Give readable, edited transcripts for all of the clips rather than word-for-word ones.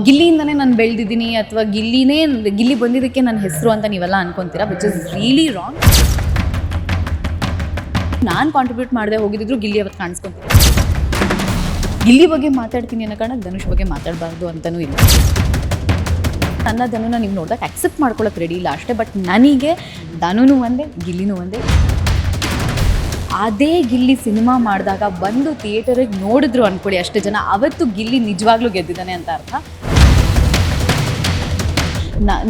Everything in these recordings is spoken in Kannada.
ಗಿಲ್ಲಿಯಿಂದನೇ ನಾನು ಬೆಳೆದಿದ್ದೀನಿ ಅಥವಾ ಗಿಲ್ಲಿ ಬಂದಿದ್ದಕ್ಕೆ ನನ್ನ ಹೆಸರು ಅಂತ ನೀವೆಲ್ಲ ಅನ್ಕೊತೀರಾ, ವಿಚ್ ಇಸ್ ರಿಯಲಿ ರಾಂಗ್. ನಾನು ಕಾಂಟ್ರಿಬ್ಯೂಟ್ ಮಾಡದೆ ಹೋಗಿದ್ರು ಗಿಲ್ಲಿ ಅವತ್ತು ಕಾಣಿಸ್ಕೊತೀನಿ. ಗಿಲ್ಲಿ ಬಗ್ಗೆ ಮಾತಾಡ್ತೀನಿ ಅನ್ನೋ ಕಾರಣ ಧನುಷ್ ಬಗ್ಗೆ ಮಾತಾಡಬಾರ್ದು ಅಂತಲೂ ಇಲ್ಲ. ನನ್ನ ಧನುನ ನೀವು ನೋಡಿದಾಗ ಆಕ್ಸೆಪ್ಟ್ ಮಾಡ್ಕೊಳ್ಳೋಕೆ ರೆಡಿ ಇಲ್ಲ ಅಷ್ಟೇ. ಬಟ್ ನನಗೆ ಧನುನೂ ಒಂದೇ, ಗಿಲ್ಲಿನೂ ಒಂದೇ. ಅದೇ ಗಿಲ್ಲಿ ಸಿನಿಮಾ ಮಾಡಿದಾಗ ಬಂದು ಥಿಯೇಟರಿಗೆ ನೋಡಿದ್ರು ಅಂದ್ಕೊಳ್ಳಿ ಅಷ್ಟು ಜನ, ಅವತ್ತು ಗಿಲ್ಲಿ ನಿಜವಾಗ್ಲೂ ಗೆದ್ದಿದ್ದಾನೆ ಅಂತ ಅರ್ಥ.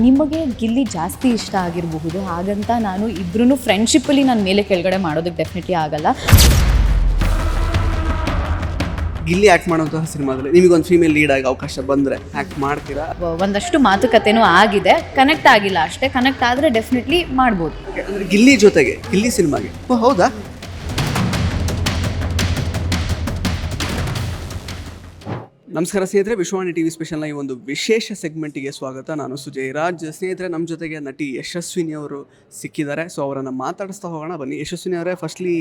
ನಿಮಗೆ ಗಿಲ್ಲಿ ಜಾಸ್ತಿ ಇಷ್ಟ ಆಗಿರಬಹುದು, ಹಾಗಂತ ನಾನು ಇಬ್ಬರೂ ಫ್ರೆಂಡ್ಶಿಪ್ಪಲ್ಲಿ ನಾನು ಮೇಲೆ ಕೆಳಗಡೆ ಮಾಡೋದಕ್ಕೆ ಡೆಫಿನೆಟ್ಲಿ ಆಗಲ್ಲ. ಗಿಲ್ಲಿ ಆ್ಯಕ್ಟ್ ಮಾಡೋಂತಹ ಸಿನಿಮಾದಲ್ಲಿ ನಿಮಗೊಂದು ಫೀಮೇಲ್ ಲೀಡ್ ಆಗಿ ಅವಕಾಶ ಬಂದರೆ ಆ್ಯಕ್ಟ್ ಮಾಡ್ತೀರಾ? ಒಂದಷ್ಟು ಮಾತುಕತೆನೂ ಆಗಿದೆ, ಕನೆಕ್ಟ್ ಆಗಿಲ್ಲ ಅಷ್ಟೇ. ಕನೆಕ್ಟ್ ಆದರೆ ಡೆಫಿನೆಟ್ಲಿ ಮಾಡ್ಬೋದು. ಅಂದರೆ ಗಿಲ್ಲಿ ಜೊತೆಗೆ ಗಿಲ್ಲಿ ಸಿನಿಮಾಗೆ. ಹೌದಾ? ನಮಸ್ಕಾರ ಸ್ನೇಹಿತರೆ, ವಿಶ್ವವಾಣಿ ಟಿ ವಿ ಸ್ಪೆಷಲ್ನ ಈ ಒಂದು ವಿಶೇಷ ಸೆಗ್ಮೆಂಟಿಗೆ ಸ್ವಾಗತ. ನಾನು ಸುಜಯ್ ರಾಜ್. ಸ್ನೇಹಿತರೆ, ನಮ್ಮ ಜೊತೆಗೆ ನಟಿ ಯಶಸ್ವಿನಿ ಅವರು ಸಿಕ್ಕಿದ್ದಾರೆ. ಸೊ ಅವರನ್ನು ಮಾತಾಡಿಸ್ತಾ ಹೋಗೋಣ ಬನ್ನಿ. ಯಶಸ್ವಿನಿ ಅವರೇ, ಫಸ್ಟ್ಲಿ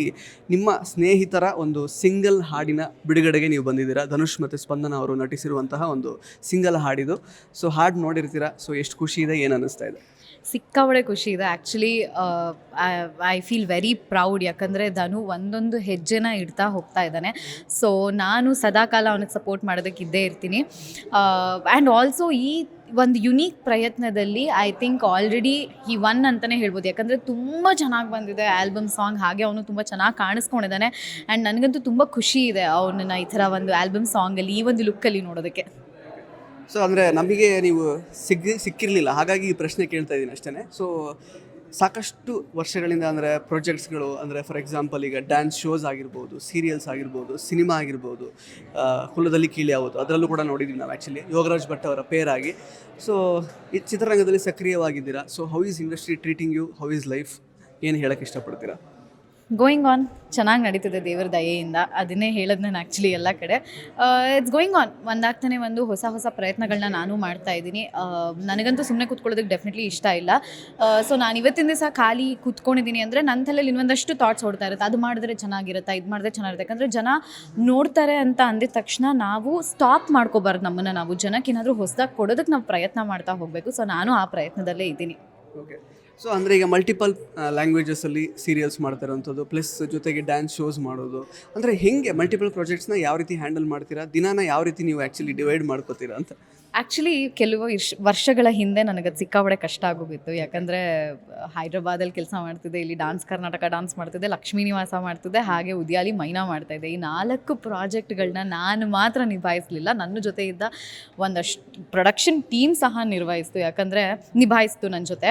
ನಿಮ್ಮ ಸ್ನೇಹಿತರ ಒಂದು ಸಿಂಗಲ್ ಹಾಡಿನ ಬಿಡುಗಡೆಗೆ ನೀವು ಬಂದಿದ್ದೀರಾ. ಧನುಷ್ ಮತ್ತು ಸ್ಪಂದನ ಅವರು ನಟಿಸಿರುವಂತಹ ಒಂದು ಸಿಂಗಲ್ ಹಾಡಿದು. ಸೊ ಹಾಡು ನೋಡಿರ್ತೀರಾ. ಸೊ ಎಷ್ಟು ಖುಷಿ ಇದೆ, ಏನು ಅನ್ನಿಸ್ತಾ ಇದೆ? ಸಿಕ್ಕಾಪಟ್ಟೆ ಖುಷಿ ಇದೆ actually. I feel very proud, ಯಾಕಂದರೆ ಧನು ಒಂದೊಂದು ಹೆಜ್ಜೆನ ಇಡ್ತಾ ಹೋಗ್ತಾ ಇದ್ದಾನೆ. ಸೊ ನಾನು ಸದಾಕಾಲ ಅವನಿಗೆ ಸಪೋರ್ಟ್ ಮಾಡೋದಕ್ಕೆ ಇದ್ದೇ ಇರ್ತೀನಿ. ಆ್ಯಂಡ್ ಆಲ್ಸೋ ಈ ಒಂದು ಯುನೀಕ್ ಪ್ರಯತ್ನದಲ್ಲಿ ಐ ಥಿಂಕ್ ಆಲ್ರೆಡಿ ಈ ಒನ್ ಅಂತಲೇ ಹೇಳ್ಬೋದು, ಯಾಕಂದರೆ ತುಂಬ ಚೆನ್ನಾಗಿ ಬಂದಿದೆ ಆಲ್ಬಮ್ ಸಾಂಗ್. ಹಾಗೆ ಅವನು ತುಂಬ ಚೆನ್ನಾಗಿ ಕಾಣಿಸ್ಕೊಂಡಿದ್ದಾನೆ. ಆ್ಯಂಡ್ ನನಗಂತೂ ತುಂಬ ಖುಷಿ ಇದೆ ಅವನನ್ನು ಈ ಥರ ಒಂದು ಆಲ್ಬಮ್ ಸಾಂಗಲ್ಲಿ ಈ ಒಂದು ಲುಕ್ಕಲ್ಲಿ ನೋಡೋದಕ್ಕೆ. ಸೊ ಅಂದರೆ ನಮಗೆ ನೀವು ಸಿಕ್ಕಿರಲಿಲ್ಲ, ಹಾಗಾಗಿ ಈ ಪ್ರಶ್ನೆ ಕೇಳ್ತಾ ಇದ್ದೀನಿ ಅಷ್ಟೇ. ಸೊ ಸಾಕಷ್ಟು ವರ್ಷಗಳಿಂದ ಅಂದರೆ ಪ್ರಾಜೆಕ್ಟ್ಸ್ಗಳು, ಅಂದರೆ ಫಾರ್ ಎಕ್ಸಾಂಪಲ್ ಈಗ ಡ್ಯಾನ್ಸ್ ಶೋಸ್ ಆಗಿರ್ಬೋದು, ಸೀರಿಯಲ್ಸ್ ಆಗಿರ್ಬೋದು, ಸಿನಿಮಾ ಆಗಿರ್ಬೋದು, ಕುಲದಲ್ಲಿ ಕೀಳಿ ಯಾವುದು ಅದರಲ್ಲೂ ಕೂಡ ನೋಡಿದ್ದೀವಿ ನಾವು ಆ್ಯಕ್ಚುಲಿ ಯೋಗರಾಜ್ ಭಟ್ ಅವರ ಪೇರಾಗಿ. ಸೊ ಈ ಚಿತ್ರರಂಗದಲ್ಲಿ ಸಕ್ರಿಯವಾಗಿದ್ದೀರಾ. So how is industry treating you, how is life, ಏನು ಹೇಳೋಕ್ಕೆ ಇಷ್ಟಪಡ್ತೀರಾ? ಗೋಯಿಂಗ್ ಆನ್, ಚೆನ್ನಾಗಿ ನಡೀತಿದೆ ದೇವರ ದಯೆಯಿಂದ. ಅದನ್ನೇ ಹೇಳೋದು ನಾನು ಆ್ಯಕ್ಚುಲಿ ಎಲ್ಲ ಕಡೆ. It's going on. ಒಂದಾಗ್ತಾನೆ ಒಂದು ಹೊಸ ಪ್ರಯತ್ನಗಳನ್ನ ನಾನು ಮಾಡ್ತಾ ಇದ್ದೀನಿ. ನನಗಂತೂ ಸುಮ್ಮನೆ ಕೂತ್ಕೊಳ್ಳೋದಕ್ಕೆ ಡೆಫಿನೆಟ್ಲಿ ಇಷ್ಟ ಇಲ್ಲ. ಸೊ ನಾನು ಇವತ್ತಿನ ದಿವಸ ಖಾಲಿ ಕೂತ್ಕೊಂಡಿದ್ದೀನಿ ಅಂದರೆ ನನ್ನ ತಲೆಯಲ್ಲಿ ಇನ್ನೊಂದಷ್ಟು ಥಾಟ್ಸ್ ಓಡ್ತಾ ಇರುತ್ತೆ. ಅದು ಮಾಡಿದ್ರೆ ಚೆನ್ನಾಗಿರುತ್ತೆ, ಇದು ಮಾಡಿದ್ರೆ ಚೆನ್ನಾಗಿರುತ್ತೆ. ಯಾಕಂದರೆ ಜನ ನೋಡ್ತಾರೆ ಅಂತ ಅಂದಿದ ತಕ್ಷಣ ನಾವು ಸ್ಟಾಪ್ ಮಾಡ್ಕೋಬಾರ್ದು. ನಮ್ಮನ್ನು ನಾವು ಜನಕ್ಕೆ ಏನಾದರೂ ಹೊಸದಾಗಿ ಕೊಡೋದಕ್ಕೆ ನಾವು ಪ್ರಯತ್ನ ಮಾಡ್ತಾ ಹೋಗಬೇಕು. ಸೊ ನಾನು ಆ ಪ್ರಯತ್ನದಲ್ಲೇ ಇದ್ದೀನಿ. ಓಕೆ. ಸೊ ಅಂದರೆ ಈಗ ಮಲ್ಟಿಪಲ್ ಲ್ಯಾಂಗ್ವೇಜಸಲ್ಲಿ ಸೀರಿಯಲ್ಸ್ ಮಾಡ್ತಾ ಇರೋವಂಥದ್ದು, ಪ್ಲಸ್ ಜೊತೆಗೆ ಡ್ಯಾನ್ಸ್ ಶೋಸ್ ಮಾಡೋದು, ಅಂದರೆ ಹೇಗೆ ಮಲ್ಟಿಪಲ್ ಪ್ರಾಜೆಕ್ಟ್ಸ್ನ ಯಾವ ರೀತಿ ಹ್ಯಾಂಡಲ್ ಮಾಡ್ತೀರಾ? ದಿನಾನ ಯಾವ ರೀತಿ ನೀವು ಆ್ಯಕ್ಚುಲಿ ಡಿವೈಡ್ ಮಾಡ್ಕೋತೀರಾ ಅಂತ? ಆ್ಯಕ್ಚುಲಿ ಕೆಲವು ವರ್ಷಗಳ ಹಿಂದೆ ನನಗದು ಸಿಕ್ಕಾಪಟ್ಟೆ ಕಷ್ಟ ಆಗೋಗಿತ್ತು. ಯಾಕಂದರೆ ಹೈದ್ರಾಬಾದಲ್ಲಿ ಕೆಲಸ ಮಾಡ್ತಿದ್ದೆ, ಇಲ್ಲಿ ಕರ್ನಾಟಕ ಡಾನ್ಸ್ ಮಾಡ್ತಿದ್ದೆ, ಲಕ್ಷ್ಮೀ ನಿವಾಸ ಮಾಡ್ತಿದ್ದೆ, ಹಾಗೆ ಉದ್ಯಾಲಿ ಮೈನಾ ಮಾಡ್ತಾಯಿದ್ದೆ. ಈ 4 ಪ್ರಾಜೆಕ್ಟ್ಗಳನ್ನ ನಾನು ಮಾತ್ರ ನಿಭಾಯಿಸಲಿಲ್ಲ. ನನ್ನ ಜೊತೆ ಇದ್ದ ಒಂದಷ್ಟು ಪ್ರೊಡಕ್ಷನ್ ಟೀಮ್ ಸಹ ನಿಭಾಯಿಸ್ತು ನನ್ನ ಜೊತೆ.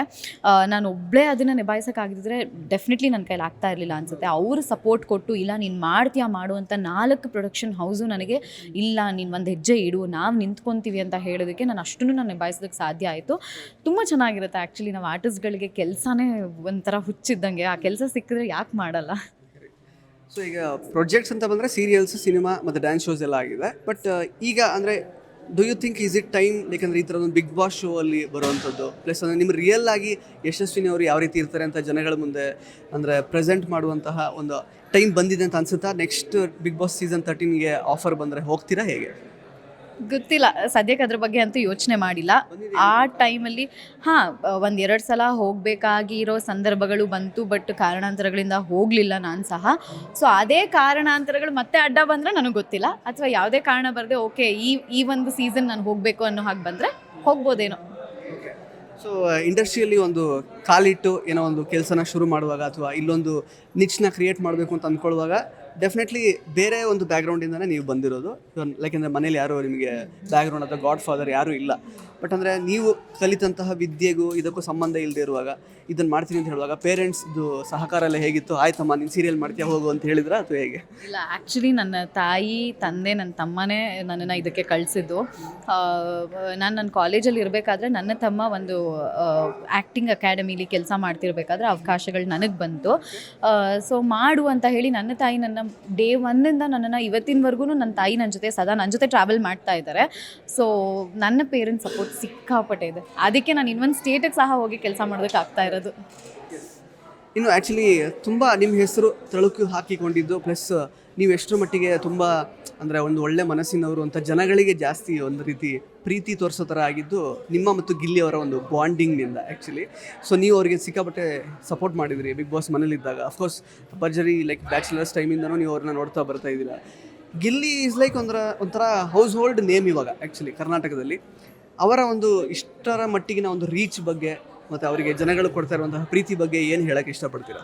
ನಾನು ಒಬ್ಬಳೇ ಅದನ್ನು ನಿಭಾಯಿಸೋಕ್ಕಾಗಿದ್ದರೆ ಡೆಫಿನೆಟ್ಲಿ ನನ್ನ ಕೈಲಿ ಆಗ್ತಾ ಇರಲಿಲ್ಲ ಅನಿಸುತ್ತೆ. ಅವರು ಸಪೋರ್ಟ್ ಕೊಟ್ಟು, ಇಲ್ಲ ನೀನು ಮಾಡ್ತೀಯಾ ಮಾಡು ಅಂತ 4 ಪ್ರೊಡಕ್ಷನ್ ಹೌಸು ನನಗೆ, ಇಲ್ಲ ನೀನು ಒಂದು ಹೆಜ್ಜೆ ಇಡು, ನಾವು ನಿಂತ್ಕೊತೀವಿ ಅಂತ ಹೇಳೋದಕ್ಕೆ ನಾನು ಅಷ್ಟನ್ನು ನಾನು ನಿಭಾಯಿಸೋದಕ್ಕೆ ಸಾಧ್ಯ ಆಯಿತು. ತುಂಬ ಚೆನ್ನಾಗಿರುತ್ತೆ ಆ್ಯಕ್ಚುಲಿ. ನಾವು ಆರ್ಟಿಸ್ಟ್ಗಳಿಗೆ ಕೆಲಸನೇ ಒಂಥರ ಹುಚ್ಚಿದ್ದಂಗೆ. ಆ ಕೆಲಸ ಸಿಕ್ಕಿದ್ರೆ ಯಾಕೆ ಮಾಡಲ್ಲ. ಸೊ ಈಗ ಪ್ರಾಜೆಕ್ಟ್ಸ್ ಅಂತ ಬಂದರೆ ಸೀರಿಯಲ್ಸ್, ಸಿನಿಮಾ ಮತ್ತು ಡ್ಯಾನ್ಸ್ ಶೋಸ್ ಎಲ್ಲ ಆಗಿದೆ. ಬಟ್ ಈಗ ಅಂದರೆ do you think is it time, ಯಾಕಂದರೆ ಈ ಥರದೊಂದು ಬಿಗ್ ಬಾಸ್ ಶೋ ಅಲ್ಲಿ ಬರುವಂಥದ್ದು, ಪ್ಲಸ್ ಅಂದರೆ ನಿಮ್ಮ ರಿಯಲ್ ಆಗಿ ಯಶಸ್ವಿನಿ ಅವರು ಯಾವ ರೀತಿ ಇರ್ತಾರೆ ಅಂತ ಜನಗಳ ಮುಂದೆ ಅಂದರೆ ಪ್ರೆಸೆಂಟ್ ಮಾಡುವಂತಹ ಒಂದು ಟೈಮ್ ಬಂದಿದೆ ಅಂತ ಅನ್ಸುತ್ತಾ? ನೆಕ್ಸ್ಟ್ ಬಿಗ್ ಬಾಸ್ ಸೀಸನ್ 13ಗೆ ಆಫರ್ ಬಂದರೆ ಹೋಗ್ತೀರಾ, ಹೇಗೆ? ಗೊತ್ತಿಲ್ಲ, ಸದ್ಯಕ್ಕೆ ಅದ್ರ ಬಗ್ಗೆ ಅಂತೂ ಯೋಚನೆ ಮಾಡಿಲ್ಲ. ಆ ಟೈಮಲ್ಲಿ 1-2 ಸಲ ಹೋಗಬೇಕಾಗಿರೋ ಸಂದರ್ಭಗಳು ಬಂತು, ಬಟ್ ಕಾರಣಾಂತರಗಳಿಂದ ಹೋಗಲಿಲ್ಲ ನಾನು ಸಹ. ಸೊ ಅದೇ ಕಾರಣಾಂತರಗಳು ಮತ್ತೆ ಅಡ್ಡ ಬಂದರೆ ನನಗೆ ಗೊತ್ತಿಲ್ಲ, ಅಥವಾ ಯಾವುದೇ ಕಾರಣ ಬರದೆ ಓಕೆ ಈ ಒಂದು ಸೀಸನ್ ನಾನು ಹೋಗಬೇಕು ಅನ್ನೋ ಹಾಗೆ ಬಂದರೆ ಹೋಗ್ಬೋದೇನೋ. ಸೊ ಇಂಡಸ್ಟ್ರಿಯಲ್ಲಿ ಒಂದು ಕಾಲಿಟ್ಟು ಏನೋ ಒಂದು ಕೆಲಸನ ಶುರು ಮಾಡುವಾಗ, ಅಥವಾ ಇಲ್ಲೊಂದು ನಿಚ್ನ ಕ್ರಿಯೇಟ್ ಮಾಡಬೇಕು ಅಂತ ಅಂದ್ಕೊಳ್ಳುವಾಗ ಡೆಫಿನೆಟ್ಲಿ ಬೇರೆ ಒಂದು ಬ್ಯಾಕ್ಗ್ರೌಂಡಿಂದನೇ ನೀವು ಬಂದಿರೋದು. ಲೈಕ್ ಅಂದರೆ ಮನೇಲಿ ಯಾರು ನಿಮಗೆ ಬ್ಯಾಕ್ಗ್ರೌಂಡ್ ಅಥವಾ ಗಾಡ್ ಫಾದರ್ ಯಾರೂ ಇಲ್ಲ. ಬಟ್ ಅಂದರೆ ನೀವು ಕಲಿತಂತಹ ವಿದ್ಯೆಗೂ ಇದಕ್ಕೂ ಸಂಬಂಧ ಇಲ್ಲದೆ ಇರುವಾಗ ಇದನ್ನು ಮಾಡ್ತೀನಿ ಅಂತ ಹೇಳುವಾಗ ಪೇರೆಂಟ್ಸ್ದು ಸಹಕಾರ ಎಲ್ಲ ಹೇಗಿತ್ತು? ಆಯ್ತಮ್ಮ ನೀನು ಸೀರಿಯಲ್ ಮಾಡ್ತೀಯಾ ಹೋಗು ಅಂತ ಹೇಳಿದ್ರಾ, ಅಥವಾ ಹೇಗೆ? ಇಲ್ಲ, ಆ್ಯಕ್ಚುಲಿ ನನ್ನ ತಾಯಿ, ತಂದೆ, ನನ್ನ ತಮ್ಮನೇ ನನ್ನನ್ನು ಇದಕ್ಕೆ ಕಳಿಸಿದ್ದು. ನನ್ನ ಕಾಲೇಜಲ್ಲಿ ಇರಬೇಕಾದ್ರೆ ನನ್ನ ತಮ್ಮ ಒಂದು ಆ್ಯಕ್ಟಿಂಗ್ ಅಕಾಡೆಮಿಲಿ ಕೆಲಸ ಮಾಡ್ತಿರ್ಬೇಕಾದ್ರೆ ಅವಕಾಶಗಳು ನನಗೆ ಬಂತು. ಸೊ ಮಾಡು ಅಂತ ಹೇಳಿ ನನ್ನ ತಾಯಿ ನನ್ನ ಡೇ 1ಇಂದ ನನ್ನನ್ನು ಇವತ್ತಿನವರೆಗೂ ನನ್ನ ತಾಯಿ ನನ್ನ ಜೊತೆ ಟ್ರಾವೆಲ್ ಮಾಡ್ತಾ ಇದ್ದಾರೆ. ಸೊ ನನ್ನ ಪೇರೆಂಟ್ಸ್ ಸಪೋರ್ಟ್ ಸಿಕ್ಕಾಪಟ್ಟೆ ಇದೆ. ಅದಕ್ಕೆ ನಾನು ಇನ್ನೊಂದು ಸ್ಟೇಟಿಗೆ ಸಹ ಹೋಗಿ ಕೆಲಸ ಮಾಡೋದಕ್ಕೆ ಆಗ್ತಾ ಇರೋದು. ಇನ್ನು ಆ್ಯಕ್ಚುಲಿ ತುಂಬ ನಿಮ್ಮ ಹೆಸರು ತಳುಕು ಹಾಕಿಕೊಂಡಿದ್ದು, ಪ್ಲಸ್ ನೀವು ಎಷ್ಟರ ಮಟ್ಟಿಗೆ ತುಂಬ ಅಂದರೆ ಒಂದು ಒಳ್ಳೆ ಮನಸ್ಸಿನವರು ಅಂತ ಜನಗಳಿಗೆ ಜಾಸ್ತಿ ಒಂದು ರೀತಿ ಪ್ರೀತಿ ತೋರಿಸೋ ಥರ ಆಗಿದ್ದು ನಿಮ್ಮ ಮತ್ತು ಗಿಲ್ಲಿ ಅವರ ಒಂದು ಬಾಂಡಿಂಗ್ನಿಂದ ಆ್ಯಕ್ಚುಲಿ. ಸೊ ನೀವು ಅವರಿಗೆ ಸಿಕ್ಕಾಪಟ್ಟೆ ಸಪೋರ್ಟ್ ಮಾಡಿದಿರಿ ಬಿಗ್ ಬಾಸ್ ಮನೇಲಿದ್ದಾಗ. ಅಫ್ಕೋರ್ಸ್ ಭರ್ಜರಿ ಲೈಕ್ ಬ್ಯಾಚುಲರ್ಸ್ ಟೈಮಿಂದನೂ ನೀವು ಅವ್ರನ್ನ ನೋಡ್ತಾ ಬರ್ತಾ ಇದ್ದೀರಾ. ಗಿಲ್ಲಿ ಈಸ್ ಲೈಕ್ ಒಂಥರ ಹೌಸ್ ಹೋಲ್ಡ್ ನೇಮ್ ಇವಾಗ ಆ್ಯಕ್ಚುಲಿ ಕರ್ನಾಟಕದಲ್ಲಿ. ಅವರ ಒಂದು ಇಷ್ಟರ ಮಟ್ಟಿಗಿನ ಒಂದು ರೀಚ್ ಬಗ್ಗೆ ಮತ್ತು ಅವರಿಗೆ ಜನಗಳು ಕೊಡ್ತಾ ಇರುವಂತಹ ಪ್ರೀತಿ ಬಗ್ಗೆ ಏನು ಹೇಳೋಕ್ಕೆ ಇಷ್ಟಪಡ್ತೀರಾ?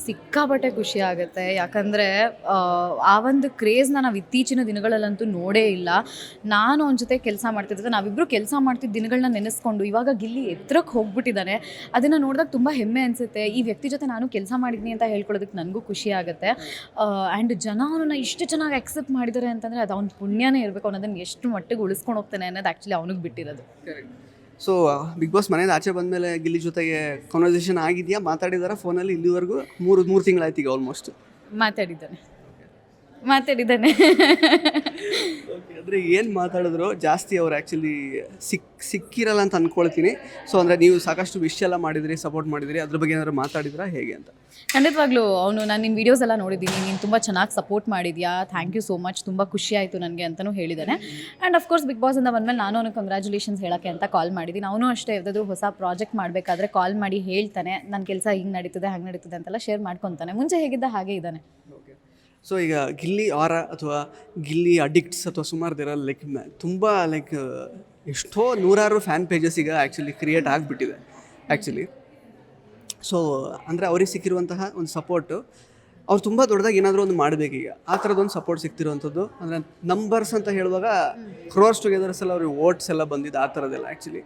ಸಿಕ್ಕಾಪಟ್ಟೆ ಖುಷಿ ಆಗುತ್ತೆ. ಯಾಕಂದರೆ ಆ ಒಂದು ಕ್ರೇಜ್ನ ನಾವು ಇತ್ತೀಚಿನ ದಿನಗಳಲ್ಲಂತೂ ನೋಡೇ ಇಲ್ಲ. ನಾನು ಅವನ ಜೊತೆ ಕೆಲಸ ಮಾಡ್ತಿದ್ದೆ, ನಾವಿಬ್ಬರು ಕೆಲಸ ಮಾಡ್ತಿದ್ದ ದಿನಗಳನ್ನ ನೆನೆಸ್ಕೊಂಡು ಇವಾಗ ಗಿಲ್ಲಿ ಎತ್ತರಕ್ಕೆ ಹೋಗ್ಬಿಟ್ಟಿದ್ದಾನೆ. ಅದನ್ನು ನೋಡಿದಾಗ ತುಂಬ ಹೆಮ್ಮೆ ಅನಿಸುತ್ತೆ. ಈ ವ್ಯಕ್ತಿ ಜೊತೆ ನಾನು ಕೆಲಸ ಮಾಡಿದ್ದೀನಿ ಅಂತ ಹೇಳ್ಕೊಳ್ಳೋದಕ್ಕೆ ನನಗೂ ಖುಷಿ ಆಗುತ್ತೆ. ಆ್ಯಂಡ್ ಜನ ಅವನನ್ನು ಇಷ್ಟು ಚೆನ್ನಾಗಿ ಅಕ್ಸೆಪ್ಟ್ ಮಾಡಿದ್ದಾರೆ ಅಂತಂದರೆ ಅದು ಅವ್ನ ಪುಣ್ಯನೇ ಇರಬೇಕು. ಅನ್ನೋದನ್ನು ಎಷ್ಟು ಮಟ್ಟಿಗೆ ಉಳಿಸ್ಕೊಂಡು ಹೋಗ್ತಾನೆ ಅನ್ನೋದು ಆ್ಯಕ್ಚುಲಿ ಅವನಿಗೆ ಬಿಟ್ಟಿರೋದು. ಸೊ ಬಿಗ್ ಬಾಸ್ ಮನೆಯಿಂದ ಆಚೆ ಬಂದಮೇಲೆ ಗಿಲ್ಲಿ ಜೊತೆಗೆ ಕಾನ್ವರ್ಸೇಷನ್ ಆಗಿದೆಯಾ? ಮಾತಾಡಿದಾರ ಫೋನಲ್ಲಿ ಇಲ್ಲಿವರೆಗೂ? ಮೂರು ತಿಂಗಳಾಯ್ತು ಈಗ ಆಲ್ಮೋಸ್ಟ್. ಮಾತಾಡಿದ್ದಾನೆ. ಅಂದರೆ ಏನು ಮಾತಾಡಿದ್ರು ಜಾಸ್ತಿ ಅವ್ರು ಆ್ಯಕ್ಚುಲಿ ಸಿಕ್ಕಿರಲ್ಲ ಅಂತ ಅಂದ್ಕೊಳ್ತೀನಿ. ಸೊ ಅಂದರೆ ನೀವು ಸಾಕಷ್ಟು ವಿಷಯ ಎಲ್ಲ ಮಾಡಿದ್ರಿ, ಸಪೋರ್ಟ್ ಮಾಡಿದ್ರಿ, ಅದ್ರ ಬಗ್ಗೆ ಏನಾದ್ರು ಮಾತಾಡಿದ್ರಾ ಹೇಗೆ ಅಂತ? ಖಂಡಿತವಾಗ್ಲೂ ನಾನು ನಿನ್ನ ವೀಡಿಯೋಸ್ ಎಲ್ಲ ನೋಡಿದ್ದೀನಿ, ನೀನು ತುಂಬ ಚೆನ್ನಾಗಿ ಸಪೋರ್ಟ್ ಮಾಡಿದ್ಯಾ, ಥ್ಯಾಂಕ್ ಯು ಸೋ ಮಚ್, ತುಂಬ ಖುಷಿ ಆಯಿತು ನನಗೆ ಅಂತಲೂ ಹೇಳಿದ್ದಾನೆ. ಆ್ಯಂಡ್ ಅಫ್ಕೋರ್ಸ್ ಬಿಗ್ ಬಾಸಿಂದ ಬಂದಮೇಲೆ ನಾನು ಅವನಿಗೆ ಕಂಗ್ರ್ಯಾಚುಲೇಷನ್ಸ್ ಹೇಳೋಕ್ಕೆ ಅಂತ ಕಾಲ್ ಮಾಡಿದ್ದೀನಿ. ಅವನು ಅಷ್ಟೇ ಯಾವುದಾದ್ರೂ ಹೊಸ ಪ್ರಾಜೆಕ್ಟ್ ಮಾಡಬೇಕಾದ್ರೆ ಕಾಲ್ ಮಾಡಿ ಹೇಳ್ತಾನೆ, ನನ್ನ ಕೆಲಸ ಹಿಂಗೆ ನಡೀತದೆ ಹಾಗೆ ನಡೀತದೆ ಅಂತೆಲ್ಲ ಶೇರ್ ಮಾಡ್ಕೊತಾನೆ. ಮುಂಚೆ ಹೇಗಿದ್ದ ಹಾಗೆ ಇದ್ದಾನೆ. ಸೊ ಈಗ ಗಿಲ್ಲಿ ಆರ ಅಥವಾ ಗಿಲ್ಲಿ ಅಡಿಕ್ಟ್ಸ್ ಅಥವಾ ಸುಮಾರು ದಿನ ಲೈಕ್ ತುಂಬ ಲೈಕ್ ಎಷ್ಟೋ ನೂರಾರು ಫ್ಯಾನ್ ಪೇಜಸ್ ಈಗ ಆ್ಯಕ್ಚುಲಿ ಕ್ರಿಯೇಟ್ ಆಗಿಬಿಟ್ಟಿದೆ ಆ್ಯಕ್ಚುಲಿ. ಸೊ ಅಂದರೆ ಅವ್ರಿಗೆ ಸಿಕ್ಕಿರುವಂತಹ ಒಂದು ಸಪೋರ್ಟು ಅವ್ರು ತುಂಬ ದೊಡ್ಡದಾಗಿ ಏನಾದರೂ ಒಂದು ಮಾಡಬೇಕೀಗ. ಆ ಥರದೊಂದು ಸಪೋರ್ಟ್ ಸಿಗ್ತಿರುವಂಥದ್ದು ಅಂದರೆ ನಂಬರ್ಸ್ ಅಂತ ಹೇಳುವಾಗ ಕ್ರೋರ್ಸ್ ಟುಗೆದರ್ಸ್ ಎಲ್ಲ ಅವ್ರಿಗೆ ವೋಟ್ಸ್ ಎಲ್ಲ ಬಂದಿದ್ದು ಆ ಥರದ್ದೆಲ್ಲ ಆ್ಯಕ್ಚುಲಿ.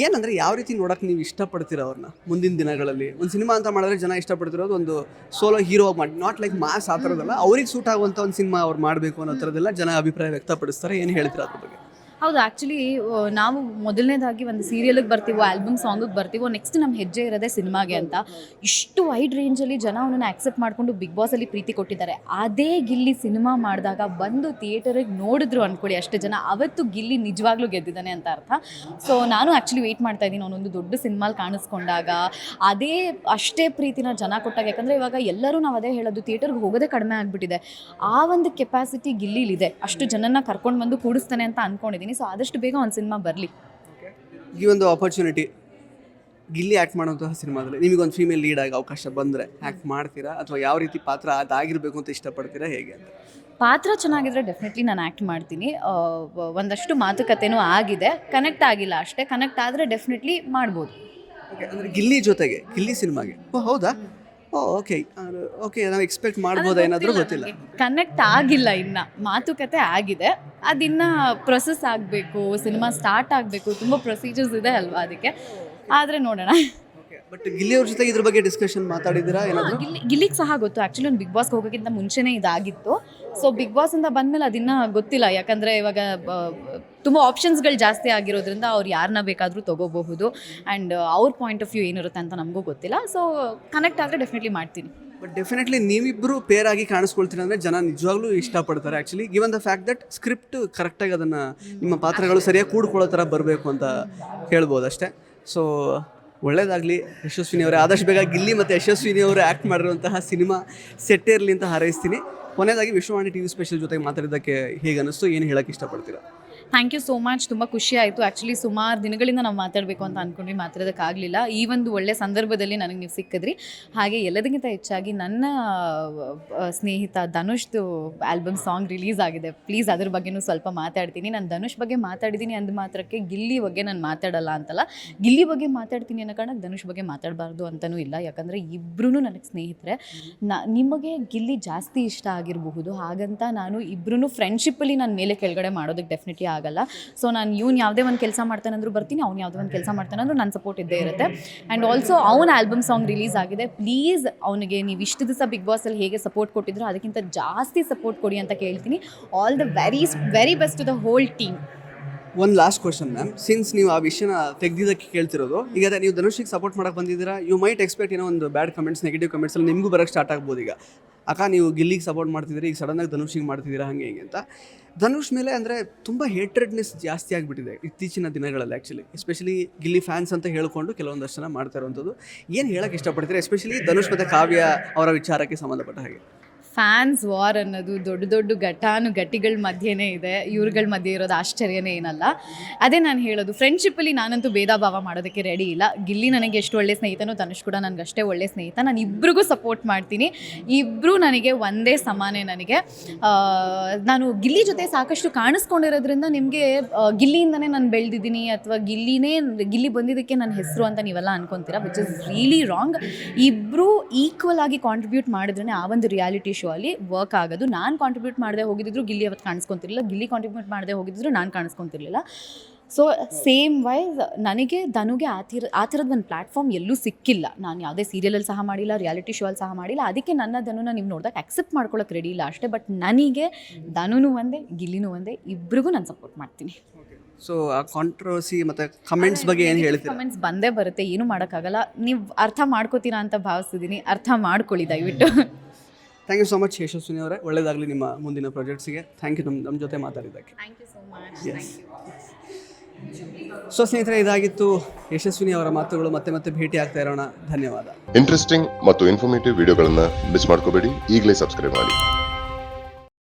ಏನಂದರೆ ಯಾವ ರೀತಿ ನೋಡೋಕೆ ನೀವು ಇಷ್ಟಪಡ್ತೀರ ಅವ್ರನ್ನ ಮುಂದಿನ ದಿನಗಳಲ್ಲಿ? ಒಂದು ಸಿನಿಮಾ ಅಂತ ಮಾಡಿದ್ರೆ ಜನ ಇಷ್ಟಪಡ್ತಿರೋದು ಒಂದು ಸೋಲೋ ಹೀರೋ ಮಾಡಿ, ನಾಟ್ ಲೈಕ್ ಮಾಸ್ ಆ ಥರದ್ದಲ್ಲ, ಅವ್ರಿಗೆ ಸೂಟ್ ಆಗುವಂಥ ಒಂದು ಸಿನಿಮಾ ಅವ್ರು ಮಾಡಬೇಕು ಅನ್ನೋ ಥರದ್ದೆಲ್ಲ ಜನ ಅಭಿಪ್ರಾಯ ವ್ಯಕ್ತಪಡಿಸ್ತಾರೆ. ಏನು ಹೇಳ್ತೀರಾ ಅದ್ರ ಬಗ್ಗೆ? ಹೌದು, ಆ್ಯಕ್ಚುಲಿ ನಾವು ಮೊದಲನೇದಾಗಿ ಒಂದು ಸೀರಿಯಲಿಗೆ ಬರ್ತೀವೋ, ಆಲ್ಬಮ್ ಸಾಂಗಿಗೆ ಬರ್ತೀವೋ, ನೆಕ್ಸ್ಟ್ ನಮ್ಮ ಹೆಜ್ಜೆ ಇರೋದೇ ಸಿನಿಮಾಗೆ ಅಂತ. ಇಷ್ಟು ವೈಡ್ ರೇಂಜಲ್ಲಿ ಜನ ಅವನನ್ನು ಆಕ್ಸೆಪ್ಟ್ ಮಾಡಿಕೊಂಡು ಬಿಗ್ ಬಾಸಲ್ಲಿ ಪ್ರೀತಿ ಕೊಟ್ಟಿದ್ದಾರೆ. ಅದೇ ಗಿಲ್ಲಿ ಸಿನಿಮಾ ಮಾಡಿದಾಗ ಬಂದು ಥಿಯೇಟರಿಗೆ ನೋಡಿದ್ರು ಅಂದ್ಕೊಳ್ಳಿ ಅಷ್ಟು ಜನ, ಅವತ್ತು ಗಿಲ್ಲಿ ನಿಜವಾಗ್ಲೂ ಗೆದ್ದಿದ್ದಾನೆ ಅಂತ ಅರ್ಥ. ಸೊ ನಾನು ಆ್ಯಕ್ಚುಲಿ ವೆಯ್ಟ್ ಮಾಡ್ತಾ ಇದ್ದೀನಿ ಅವನೊಂದು ದೊಡ್ಡ ಸಿನಿಮಾಲಿ ಕಾಣಿಸ್ಕೊಂಡಾಗ ಅದೇ ಅಷ್ಟೇ ಪ್ರೀತಿನ ಜನ ಕೊಟ್ಟಾಗ. ಯಾಕಂದರೆ ಇವಾಗ ಎಲ್ಲರೂ ನಾವು ಅದೇ ಹೇಳೋದು, ಥಿಯೇಟರ್ಗೆ ಹೋಗೋದೇ ಕಡಿಮೆ ಆಗಿಬಿಟ್ಟಿದೆ. ಆ ಒಂದು ಕೆಪಾಸಿಟಿ ಗಿಲ್ಲಿಲಿದೆ, ಅಷ್ಟು ಜನನ ಕರ್ಕೊಂಡು ಬಂದು ಕೂಡಿಸ್ತಾನೆ ಅಂತ ಅಂದ್ಕೊಂಡಿದ್ದೀನಿ. ಸೊ ಆದಷ್ಟು ಬೇಗ ಒಂದು ಸಿನಿಮಾ ಬರಲಿ. ಈ ಒಂದು ಆಪರ್ಚುನಿಟಿ ಗಿಲ್ಲಿ ಆ್ಯಕ್ಟ್ ಮಾಡುವಂತಹ ಸಿನಿಮಾದಲ್ಲಿ ನಿಮಗೊಂದು ಫೀಮೇಲ್ ಲೀಡ್ ಆಗಿ ಅವಕಾಶ ಬಂದರೆ ಆ್ಯಕ್ಟ್ ಮಾಡ್ತೀರಾ ಅಥವಾ ಯಾವ ರೀತಿ ಪಾತ್ರ ಅದಾಗಿರಬೇಕು ಅಂತ ಇಷ್ಟಪಡ್ತೀರಾ ಹೇಗೆ ಅಂತ? ಪಾತ್ರ ಚೆನ್ನಾಗಿದ್ರೆ ಡೆಫಿನೆಟ್ಲಿ ನಾನು ಆ್ಯಕ್ಟ್ ಮಾಡ್ತೀನಿ. ಒಂದಷ್ಟು ಮಾತುಕತೆನೂ ಆಗಿದೆ, ಕನೆಕ್ಟ್ ಆಗಿಲ್ಲ ಅಷ್ಟೇ. ಕನೆಕ್ಟ್ ಆದರೆ ಡೆಫಿನೆಟ್ಲಿ ಮಾಡ್ಬೋದು. ಓಕೆ, ಅಂದರೆ ಗಿಲ್ಲಿ ಜೊತೆಗೆ ಗಿಲ್ಲಿ ಸಿನಿಮಾಗೆ? ಓ ಹೌದಾ? ಓಕೆ ನಾವು ಎಕ್ಸ್ಪೆಕ್ಟ್ ಮಾಡ್ಬೋದಾ ಏನಾದರೂ? ಗೊತ್ತಿಲ್ಲ, ಕನೆಕ್ಟ್ ಆಗಿಲ್ಲ, ಇನ್ನು ಮಾತುಕತೆ ಆಗಿದೆ, ಅದಿನ್ನ ಪ್ರೊಸೆಸ್ ಆಗಬೇಕು, ಸಿನಿಮಾ ಸ್ಟಾರ್ಟ್ ಆಗಬೇಕು, ತುಂಬ ಪ್ರೊಸೀಜರ್ಸ್ ಇದೆ ಅಲ್ವಾ, ಅದಕ್ಕೆ. ಆದರೆ ನೋಡೋಣ. ಬಟ್ ಗಿಲ್ಲಿ ಅವ್ರ ಜೊತೆಗೆ ಇದ್ರ ಬಗ್ಗೆ ಡಿಸ್ಕಷನ್ ಮಾತಾಡಿದ್ದೀರಾ ಏನಾದರೂ? ಗಿಲ್ಲಿಗೆ ಸಹ ಗೊತ್ತು. ಆ್ಯಕ್ಚುಲಿ ಒಂದು ಬಿಗ್ ಬಾಸ್ಗೆ ಹೋಗೋಕ್ಕಿಂತ ಮುಂಚೆನೇ ಇದಾಗಿತ್ತು. ಸೊ ಬಿಗ್ ಬಾಸಿಂದ ಬಂದಮೇಲೆ ಅದಿನ್ನ ಗೊತ್ತಿಲ್ಲ. ಯಾಕಂದರೆ ಇವಾಗ ತುಂಬ ಆಪ್ಷನ್ಸ್ಗಳು ಜಾಸ್ತಿ ಆಗಿರೋದ್ರಿಂದ ಅವ್ರು ಯಾರನ್ನ ಬೇಕಾದರೂ ತೊಗೋಬಹುದು. ಆ್ಯಂಡ್ ಅವ್ರ ಪಾಯಿಂಟ್ ಆಫ್ ವ್ಯೂ ಏನಿರುತ್ತೆ ಅಂತ ನಮಗೂ ಗೊತ್ತಿಲ್ಲ. ಸೊ ಕನೆಕ್ಟ್ ಆದರೆ ಡೆಫಿನೆಟ್ಲಿ ಮಾಡ್ತೀನಿ. ಬಟ್ ಡೆಫಿನೆಟ್ಲಿ ನೀವಿಬ್ಬರು ಪೇರ್ ಆಗಿ ಕಾಣಿಸ್ಕೊಳ್ತೀರ ಅಂದರೆ ಜನ ನಿಜವಾಗ್ಲೂ ಇಷ್ಟಪಡ್ತಾರೆ actually, given the fact that script ಕರೆಕ್ಟಾಗಿ ಅದನ್ನು ನಿಮ್ಮ ಪಾತ್ರಗಳು ಸರಿಯಾಗಿ ಕೂಡ್ಕೊಳ್ಳೋ ಥರ ಬರಬೇಕು ಅಂತ ಹೇಳ್ಬೋದು ಅಷ್ಟೇ. ಸೊ ಒಳ್ಳೆಯದಾಗಲಿ ಯಶಸ್ವಿನಿ ಅವರೇ. ಆದಷ್ಟು ಬೇಗ ಗಿಲ್ಲಿ ಮತ್ತು ಯಶಸ್ವಿನಿ ಅವರು ಆ್ಯಕ್ಟ್ ಮಾಡಿರುವಂತಹ ಸಿನಿಮಾ ಸೆಟ್ಟೇ ಇರಲಿ ಅಂತ ಹಾರೈಸ್ತೀನಿ. ಕೊನೆಯದಾಗಿ ವಿಶ್ವವಾಣಿ ಟಿ ವಿ ಸ್ಪೆಷಲ್ ಜೊತೆಗೆ ಮಾತಾಡಿದ್ದಕ್ಕೆ ಹೇಗೆ ಅನ್ನಿಸ್ತು, ಏನು ಹೇಳೋಕ್ಕೆ ಇಷ್ಟಪಡ್ತೀರಾ? ಥ್ಯಾಂಕ್ ಯು ಸೋ ಮಚ್, ತುಂಬ ಖುಷಿ ಆಯಿತು. ಆ್ಯಕ್ಚುಲಿ ಸುಮಾರು ದಿನಗಳಿಂದ ನಾವು ಮಾತಾಡಬೇಕು ಅಂತ ಅಂದ್ಕೊಂಡ್ವಿ, ಮಾತಾಡೋದಕ್ಕಾಗಲಿಲ್ಲ. ಈ ಒಂದು ಒಳ್ಳೆಯ ಸಂದರ್ಭದಲ್ಲಿ ನನಗೆ ನೀವು ಸಿಕ್ಕಿದ್ರಿ. ಹಾಗೆ ಎಲ್ಲದಕ್ಕಿಂತ ಹೆಚ್ಚಾಗಿ ನನ್ನ ಸ್ನೇಹಿತ ಧನುಷ್ದು ಆಲ್ಬಮ್ ಸಾಂಗ್ ರಿಲೀಸ್ ಆಗಿದೆ. ಪ್ಲೀಸ್ ಅದ್ರ ಬಗ್ಗೆನೂ ಸ್ವಲ್ಪ ಮಾತಾಡ್ತೀನಿ. ನಾನು ಧನುಷ್ ಬಗ್ಗೆ ಮಾತಾಡಿದ್ದೀನಿ ಅಂದ ಮಾತ್ರಕ್ಕೆ ಗಿಲ್ಲಿ ಬಗ್ಗೆ ನಾನು ಮಾತಾಡಲ್ಲ ಅಂತಲ್ಲ. ಗಿಲ್ಲಿ ಬಗ್ಗೆ ಮಾತಾಡ್ತೀನಿ ಅನ್ನೋ ಕಾರಣಕ್ಕೆ ಧನುಷ್ ಬಗ್ಗೆ ಮಾತಾಡಬಾರ್ದು ಅಂತಲೂ ಇಲ್ಲ. ಯಾಕಂದರೆ ಇಬ್ಬರೂ ನನಗೆ ಸ್ನೇಹಿತರೆ. ನಿಮಗೆ ಗಿಲ್ಲಿ ಜಾಸ್ತಿ ಇಷ್ಟ ಆಗಿರಬಹುದು, ಹಾಗಂತ ನಾನು ಇಬ್ಬರೂ ಫ್ರೆಂಡ್ಶಿಪ್ಪಲ್ಲಿ ನಾನು ಮೇಲೆ ಕೆಳಗಡೆ ಮಾಡೋದಕ್ಕೆ ಡೆಫಿನೆಟ್ಲಿ ಆಗಲ್ಲ. ಸೊ ನಾನು ಇವ್ನು ಯಾವುದೇ ಒಂದು ಕೆಲಸ ಮಾಡ್ತಾನಂದ್ರೂ ಬರ್ತೀನಿ, ಅವ್ನು ಯಾವುದೇ ಒಂದು ಕೆಲಸ ಮಾಡ್ತಾನಂದ್ರೂ ನನ್ನ ಸಪೋರ್ಟ್ ಇದ್ದೇ ಇರುತ್ತೆ. ಆ್ಯಂಡ್ ಆಲ್ಸೋ ಅವನ ಆಲ್ಬಮ್ ಸಾಂಗ್ ರಿಲೀಸ್ ಆಗಿದೆ. ಪ್ಲೀಸ್ ಅವನಿಗೆ ನೀವು ಇಷ್ಟು ದಿವಸ ಬಿಗ್ ಬಾಸಲ್ಲಿ ಹೇಗೆ ಸಪೋರ್ಟ್ ಕೊಟ್ಟಿದ್ರು ಅದಕ್ಕಿಂತ ಜಾಸ್ತಿ ಸಪೋರ್ಟ್ ಕೊಡಿ ಅಂತ ಕೇಳ್ತೀನಿ. All the very best to the whole team. ಒಂದು ಲಾಸ್ಟ್ ಕ್ವಶನ್ ಮ್ಯಾಮ್, ಸಿನ್ಸ್ ನೀವು ಆ ವಿಷಯನ ತೆಗೆದಿದ್ದಕ್ಕೆ ಕೇಳ್ತಿರೋದು, ಈಗ ನೀವು ಧನುಷಿಗೆ ಸಪೋರ್ಟ್ ಮಾಡೋಕೆ ಬಂದಿದ್ದೀರಾ, ಯು ಮೈಟ್ ಎಕ್ಸ್ಪೆಕ್ಟ್ ಏನೋ ಒಂದು ಬ್ಯಾಡ್ ಕಮೆಂಟ್ಸ್, ನೆಗೆಟಿವ್ ಕಮೆಂಟ್ಸ್ ಎಲ್ಲ ನಿಮಗೂ ಬರೋಕ್ಕೆ ಸ್ಟಾರ್ಟ್ ಆಗ್ಬೋದು. ಈಗ ಅಕ್ಕ ನೀವು ಗಿಲ್ಲಿಗೆ ಸಪೋರ್ಟ್ ಮಾಡ್ತಿದ್ದೀರಿ, ಈಗ ಸಡನ್ನಾಗಿ ಧನುಷಿಗೆ ಮಾಡ್ತಿದ್ದೀರಾ ಹಾಗೆ ಹೀಗೆ ಅಂತ. ಧನುಷ್ ಮೇಲೆ ಅಂದರೆ ತುಂಬ ಹೇಟ್ರೆಡ್ನೆಸ್ ಜಾಸ್ತಿ ಆಗಿಬಿಟ್ಟಿದೆ ಇತ್ತೀಚಿನ ದಿನಗಳಲ್ಲಿ ಆ್ಯಕ್ಚುಲಿ, ಎಸ್ಪೆಷಲಿ ಗಿಲ್ಲಿ ಫ್ಯಾನ್ಸ್ ಅಂತ ಹೇಳ್ಕೊಂಡು ಕೆಲವೊಂದಷ್ಟು ಜನ ಮಾಡ್ತಾ ಇರೋವಂಥದ್ದು. ಏನು ಹೇಳೋಕ್ಕೆ ಇಷ್ಟಪಡ್ತೀರಾ ಎಸ್ಪೆಷಲಿ ಧನುಷ್ ಮತ್ತು ಕಾವ್ಯ ಅವರ ವಿಚಾರಕ್ಕೆ ಸಂಬಂಧಪಟ್ಟ ಹಾಗೆ? ಫ್ಯಾನ್ಸ್ ವಾರ್ ಅನ್ನೋದು ದೊಡ್ಡ ದೊಡ್ಡ ಘಟಿಗಳ ಮಧ್ಯೆನೇ ಇದೆ, ಇವ್ರುಗಳ ಮಧ್ಯೆ ಇರೋದು ಆಶ್ಚರ್ಯನೇ ಏನಲ್ಲ. ಅದೇ ನಾನು ಹೇಳೋದು, ಫ್ರೆಂಡ್ಶಿಪ್ಪಲ್ಲಿ ನಾನಂತೂ ಭೇದ ಭಾವ ಮಾಡೋದಕ್ಕೆ ರೆಡಿ ಇಲ್ಲ. ಗಿಲ್ಲಿ ನನಗೆ ಎಷ್ಟು ಒಳ್ಳೆ ಸ್ನೇಹಿತನೋ, ತನುಷ್ ಕೂಡ ನನಗೆ ಅಷ್ಟೇ ಒಳ್ಳೆ ಸ್ನೇಹಿತ. ನಾನು ಇಬ್ರಿಗೂ ಸಪೋರ್ಟ್ ಮಾಡ್ತೀನಿ, ಇಬ್ಬರು ನನಗೆ ಒಂದೇ ಸಮಾನೆ. ನನಗೆ ನಾನು ಗಿಲ್ಲಿ ಜೊತೆ ಸಾಕಷ್ಟು ಕಾಣಿಸ್ಕೊಂಡಿರೋದ್ರಿಂದ ನಿಮಗೆ ಗಿಲ್ಲಿಯಿಂದನೇ ನಾನು ಬೆಳೆದಿದ್ದೀನಿ ಅಥವಾ ಗಿಲ್ಲಿ ಬಂದಿದ್ದಕ್ಕೆ ನನ್ನ ಹೆಸರು ಅಂತ ನೀವೆಲ್ಲ ಅನ್ಕೊತೀರಾ, ವಿಚ್ ಇಸ್ ರಿಯಲಿ ರಾಂಗ್. ಇಬ್ಬರು ಈಕ್ವಲ್ ಆಗಿ ಕಾಂಟ್ರಿಬ್ಯೂಟ್ ಮಾಡಿದ್ರೆ ಆ ಒಂದು ರಿಯಾಲಿಟಿ ಶೋ ಅಲ್ಲಿ ವರ್ಕ್ ಆಗೋದು. ನಾನು ಕಾಂಟ್ರಿಬ್ಯೂಟ್ ಮಾಡದೆ ಹೋಗಿದ್ರು ಗಿಲ್ಲಿ ಅವತ್ತು ಕಾಣಿಸ್ಕೊತಿರ್ಲಿಲ್ಲ, ಗಿಲ್ಲಿ ಕಾಂಟ್ರಿಬ್ಯೂಟ್ ಮಾಡದೆ ಹೋಗಿದ್ರು ನಾನು ಕಾಣಿಸ್ಕೊತಿರ್ಲಿಲ್ಲ. ಸೊ ಸೇಮ್ ವೈಸ್ ನನಗೆ ಧನುಗೆ ಆ ಥರದ ಒಂದು ಪ್ಲ್ಯಾಟ್ಫಾರ್ಮ್ ಎಲ್ಲೂ ಸಿಕ್ಕಿಲ್ಲ. ನಾನು ಯಾವುದೇ ಸೀರಿಯಲಲ್ಲಿ ಸಹ ಮಾಡಿಲ್ಲ, ರಿಯಾಲಿಟಿ ಶೋ ಅಲ್ಲಿ ಸಹ ಮಾಡಿಲ್ಲ. ಅದಕ್ಕೆ ನನ್ನ ಧನುನ ನೀವು ನೋಡಿದಾಗ ಆಕ್ಸೆಪ್ಟ್ ಮಾಡ್ಕೊಳ್ಳೋಕೆ ರೆಡಿ ಇಲ್ಲ ಅಷ್ಟೇ. ಬಟ್ ನನಗೆ ಧನುನೂ ಒಂದೇ, ಗಿಲ್ಲಿನೂ ಒಂದೇ, ಇಬ್ಬರಿಗೂ ನಾನು ಸಪೋರ್ಟ್ ಮಾಡ್ತೀನಿ. ಸೊ ಆ ಕಾಂಟ್ರವರ್ಸಿ ಮತ್ತು ಕಮೆಂಟ್ಸ್ ಬಗ್ಗೆ ಏನು ಹೇಳ್ತೀರಾ? ಕಮೆಂಟ್ಸ್ ಬಂದೇ ಬರುತ್ತೆ, ಏನೂ ಮಾಡೋಕ್ಕಾಗಲ್ಲ. ನೀವು ಅರ್ಥ ಮಾಡ್ಕೋತೀರಾ ಅಂತ ಭಾವಿಸ್ತಿದ್ದೀನಿ, ಅರ್ಥ ಮಾಡ್ಕೊಳ್ಳಿ ದಯವಿಟ್ಟು. Thank you so much Yashaswini ಅವರೇ, ಒಳ್ಳೆಯದಾಗಲಿ ನಿಮ್ಮ ಮುಂದಿನ ಪ್ರಾಜೆಕ್ಟ್ಸಿಗೆ. ಥ್ಯಾಂಕ್ ಯು ನಮ್ಮ ಜೊತೆ ಮಾತಾಡಿದ್ದಕ್ಕೆ. Thank you so much. So ಸ್ನೇಹಿತರೆ, ಇದಾಗಿತ್ತು ಯಶಸ್ವಿನಿ ಅವರ ಮಾತುಗಳು. ಮತ್ತೆ ಭೇಟಿ ಆಗ್ತಾ ಇರೋಣ. ಧನ್ಯವಾದ. ಇಂಟ್ರೆಸ್ಟಿಂಗ್ ಮತ್ತು ಇನ್ಫಾರ್ಮೇಟಿವ್ ವಿಡಿಯೋಗಳನ್ನು ಮಿಸ್ ಮಾಡ್ಕೋಬೇಡಿ. ಈಗಲೇ ಸಬ್ಸ್ಕ್ರೈಬ್ ಮಾಡಿ.